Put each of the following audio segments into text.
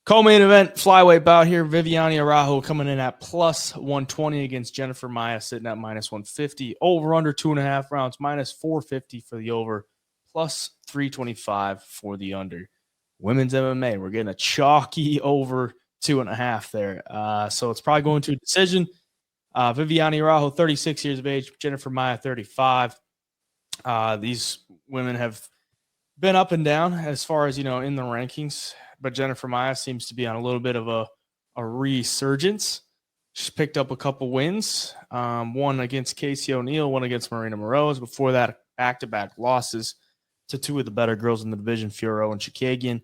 Co-main event flyweight bout here. Viviane Araujo coming in at plus 120 against Jennifer Maia, sitting at minus 150. Over under 2.5 rounds, minus 450 for the over, plus 325 for the under. Women's MMA, we're getting a chalky over 2.5 there. So it's probably going to a decision. Viviane Araujo, 36 years of age. Jennifer Maia, 35. These women have been up and down as far as, in the rankings. But Jennifer Maia seems to be on a little bit of a resurgence. She's picked up a couple wins, one against Casey O'Neill, one against Marina Moroz. Before that, back-to-back losses to two of the better girls in the division, Fiorot and Chikagian.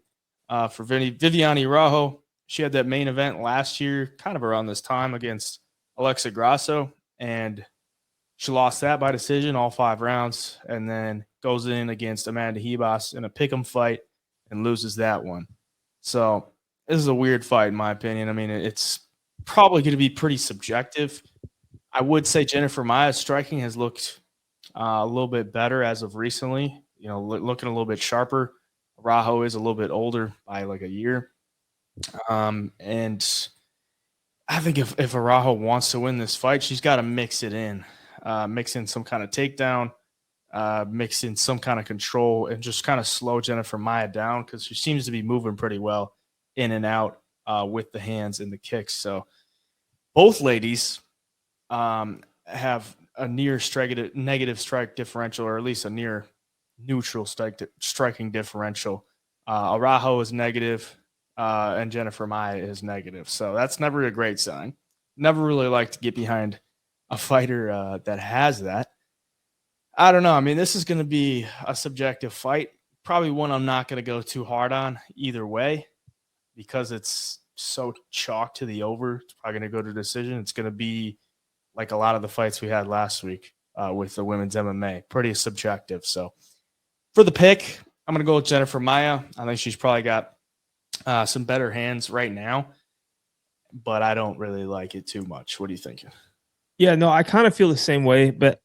For Viviane Araujo, she had that main event last year, kind of around this time, against Alexa Grasso, and she lost that by decision, all 5 rounds, and then goes in against Amanda Ribas in a pick'em fight and loses that one. So this is a weird fight, in my opinion. I mean, it's probably going to be pretty subjective. I would say Jennifer Maia's striking has looked a little bit better as of recently, looking a little bit sharper. Araujo is a little bit older by like a year. And I think if Araujo wants to win this fight, she's got to mix it in. Mix in some kind of takedown, mix in some kind of control, and just kind of slow Jennifer Maia down because she seems to be moving pretty well in and out with the hands and the kicks. So both ladies have a near negative strike differential, or at least a near neutral striking differential. Araujo is negative, and Jennifer Maia is negative. So that's never a great sign. Never really like to get behind a fighter that has that. I don't know. I mean, this is going to be a subjective fight. Probably one I'm not going to go too hard on either way because it's so chalk to the over. It's probably going to go to decision. It's going to be like a lot of the fights we had last week with the women's MMA. Pretty subjective. So for the pick, I'm going to go with Jennifer Maia. I think she's probably got some better hands right now, but I don't really like it too much. What are you thinking? Yeah, no, I kind of feel the same way, but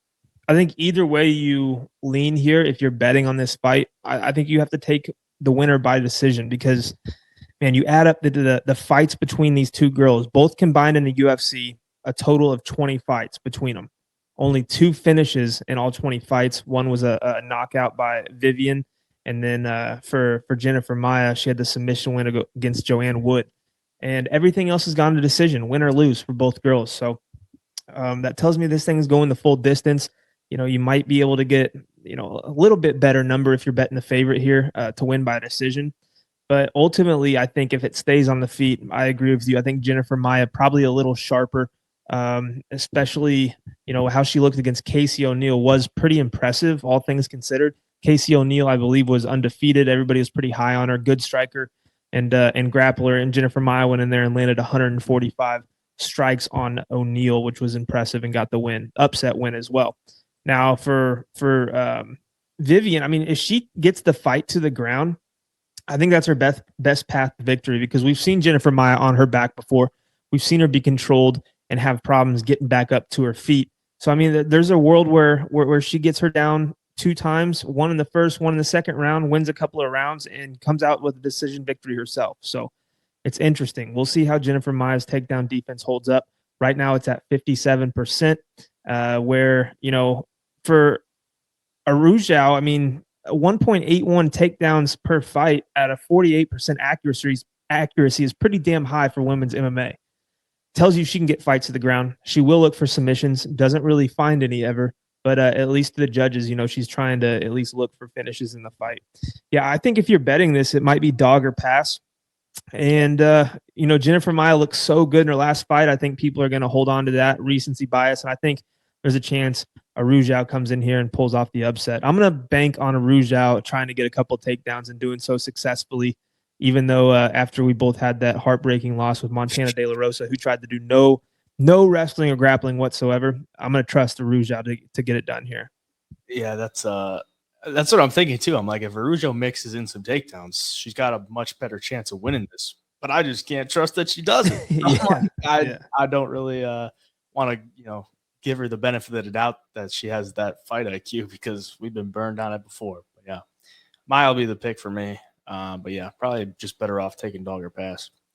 I think either way you lean here, if you're betting on this fight, I think you have to take the winner by decision because, man, you add up the fights between these two girls, both combined in the UFC, a total of 20 fights between them. Only 2 finishes in all 20 fights. One was a knockout by Viviane, and then for Jennifer Maia, she had the submission win against Joanne Wood. And everything else has gone to decision, win or lose for both girls. So that tells me this thing is going the full distance. You might be able to get, a little bit better number if you're betting the favorite here to win by decision. But ultimately, I think if it stays on the feet, I agree with you. I think Jennifer Maia probably a little sharper, especially, how she looked against Casey O'Neill was pretty impressive, all things considered. Casey O'Neill, I believe, was undefeated. Everybody was pretty high on her, good striker and grappler. And Jennifer Maia went in there and landed 145 strikes on O'Neill, which was impressive and got the win, upset win as well. Now for Viviane, I mean, if she gets the fight to the ground, I think that's her best path to victory because we've seen Jennifer Maia on her back before. We've seen her be controlled and have problems getting back up to her feet. So I mean, there's a world where she gets her down 2 times, one in the first, one in the second round, wins a couple of rounds, and comes out with a decision victory herself. So it's interesting. We'll see how Jennifer Maia's takedown defense holds up. Right now, it's at 57%. Where for Araujo, I mean, 1.81 takedowns per fight at a 48% accuracy is pretty damn high for women's MMA. Tells you she can get fights to the ground. She will look for submissions. Doesn't really find any ever, but at least to the judges, she's trying to at least look for finishes in the fight. Yeah, I think if you're betting this, it might be dog or pass. And, Jennifer Maia looks so good in her last fight. I think people are going to hold on to that recency bias. And I think there's a chance Araujo comes in here and pulls off the upset. I'm going to bank on Araujo trying to get a couple takedowns and doing so successfully, even though after we both had that heartbreaking loss with Montana De La Rosa, who tried to do no wrestling or grappling whatsoever. I'm going to trust Araujo to get it done here. Yeah, that's what I'm thinking too. I'm like, if Araujo mixes in some takedowns, she's got a much better chance of winning this. But I just can't trust that she doesn't. I don't really want to, give her the benefit of the doubt that she has that fight IQ because we've been burned on it before. But yeah, Maia will be the pick for me. But yeah, probably just better off taking dog or pass.